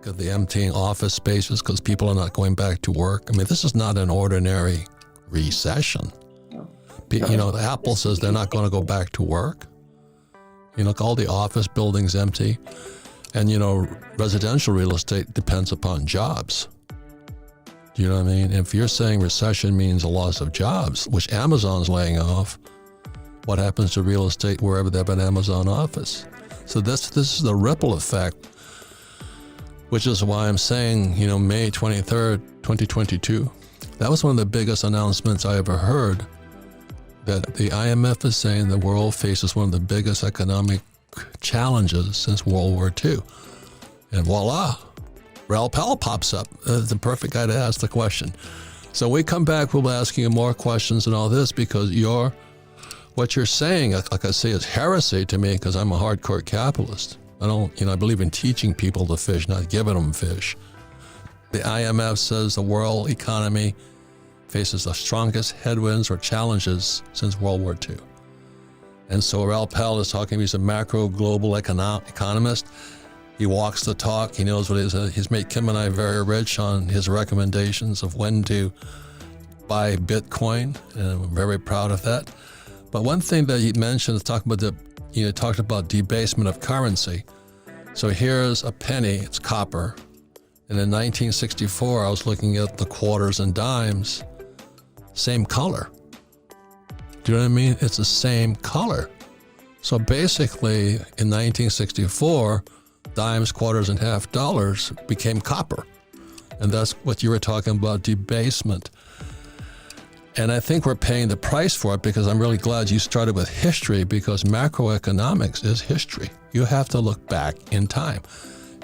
Look at the emptying office spaces because people are not going back to work. I mean, this is not an ordinary recession. You know, Apple says they're not going to go back to work. You know, all the office buildings empty. And, you know, residential real estate depends upon jobs. Do you know what I mean? If you're saying recession means a loss of jobs, which Amazon's laying off, what happens to real estate wherever they have an Amazon office? So this is the ripple effect, which is why I'm saying, you know, May 23rd, 2022, that was one of the biggest announcements I ever heard, that the IMF is saying the world faces one of the biggest economic challenges since World War II. And voila, Raoul Pal pops up. The perfect guy to ask the question. So we come back, we'll be asking you more questions and all this because what you're saying, like I say, is heresy to me because I'm a hardcore capitalist. I believe in teaching people to fish, not giving them fish. The IMF says the world economy faces the strongest headwinds or challenges since World War II. And so Raoul Pal is talking, he's a macro global economist. He walks the talk, he knows what it is. He's made Kim and I very rich on his recommendations of when to buy Bitcoin, and I'm very proud of that. But one thing that he mentioned is talking about talked about debasement of currency. So here's a penny, it's copper. And in 1964, I was looking at the quarters and dimes, same color. Do you know what I mean? It's the same color. So basically, in 1964, dimes, quarters, and half dollars became copper. And that's what you were talking about, debasement. And I think we're paying the price for it because I'm really glad you started with history because macroeconomics is history. You have to look back in time.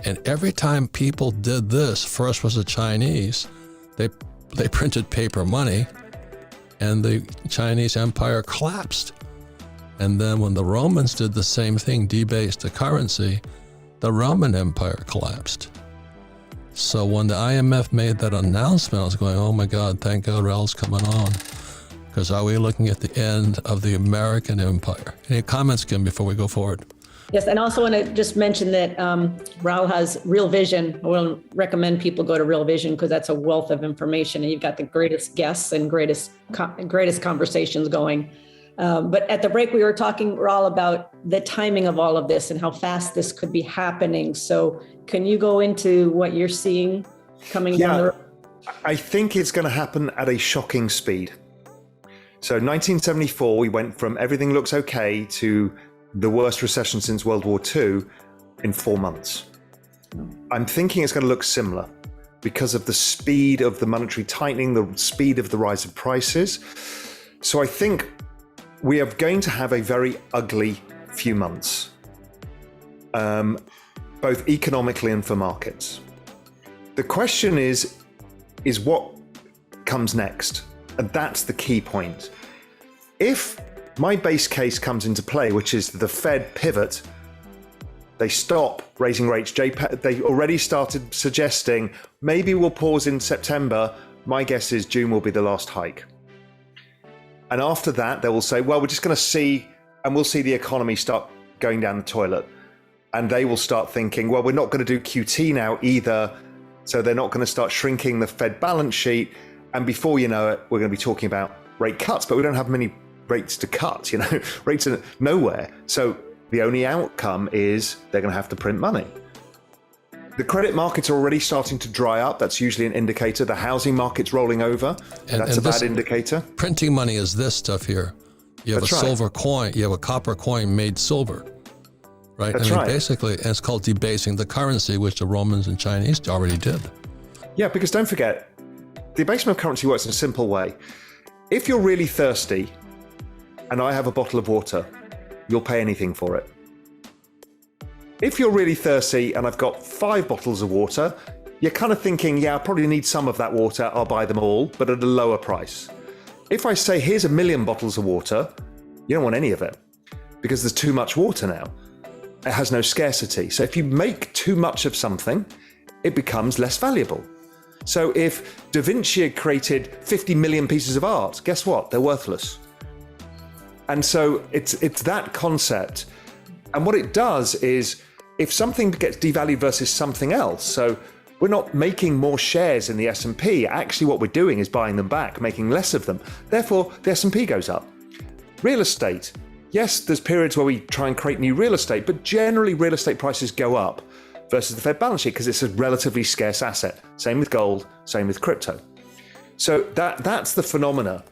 And every time people did this, first was the Chinese, they printed paper money and the Chinese empire collapsed. And then when the Romans did the same thing, debased the currency, the Roman Empire collapsed. So when the IMF made that announcement, I was going, oh my God, thank God Raoul's coming on. Because are we looking at the end of the American Empire? Any comments, Kim, before we go forward? Yes, and I also want to just mention that Raoul has Real Vision. I will recommend people go to Real Vision because that's a wealth of information and you've got the greatest guests and greatest conversations going. But at the break, we were talking, Raoul, about the timing of all of this and how fast this could be happening. So can you go into what you're seeing coming down the road? I think it's going to happen at a shocking speed. So 1974, we went from everything looks okay to the worst recession since World War II in 4 months. I'm thinking it's going to look similar because of the speed of the monetary tightening, the speed of the rise of prices. So I think we are going to have a very ugly few months, both economically and for markets. The question is what comes next? And that's the key point. If my base case comes into play, which is the Fed pivot, they stop raising rates. They already started suggesting maybe we'll pause in September. My guess is June will be the last hike. And after that, they will say, well, we're just going to see, and we'll see the economy start going down the toilet. And they will start thinking, well, we're not going to do QT now either. So they're not going to start shrinking the Fed balance sheet. And before you know it, we're going to be talking about rate cuts, but we don't have many rates to cut, rates are nowhere. So the only outcome is they're going to have to print money. The credit markets are already starting to dry up. That's usually an indicator. The housing market's rolling over. That's a bad indicator. Printing money is this stuff here. You have silver coin, you have a copper coin made silver, right? That's right. Basically, it's called debasing the currency, which the Romans and Chinese already did. Yeah, because don't forget, the debasement of currency works in a simple way. If you're really thirsty and I have a bottle of water, you'll pay anything for it. If you're really thirsty and I've got 5 bottles of water, you're kind of thinking, yeah, I probably need some of that water, I'll buy them all, but at a lower price. If I say, here's 1 million bottles of water, you don't want any of it because there's too much water now. It has no scarcity. So if you make too much of something, it becomes less valuable. So if Da Vinci had created 50 million pieces of art, guess what? They're worthless. And so it's that concept. And what it does is if something gets devalued versus something else, so we're not making more shares in the S&P, actually what we're doing is buying them back, making less of them. Therefore, the S&P goes up. Real estate. Yes, there's periods where we try and create new real estate, but generally real estate prices go up versus the Fed balance sheet because it's a relatively scarce asset. Same with gold, same with crypto. So that's the phenomena.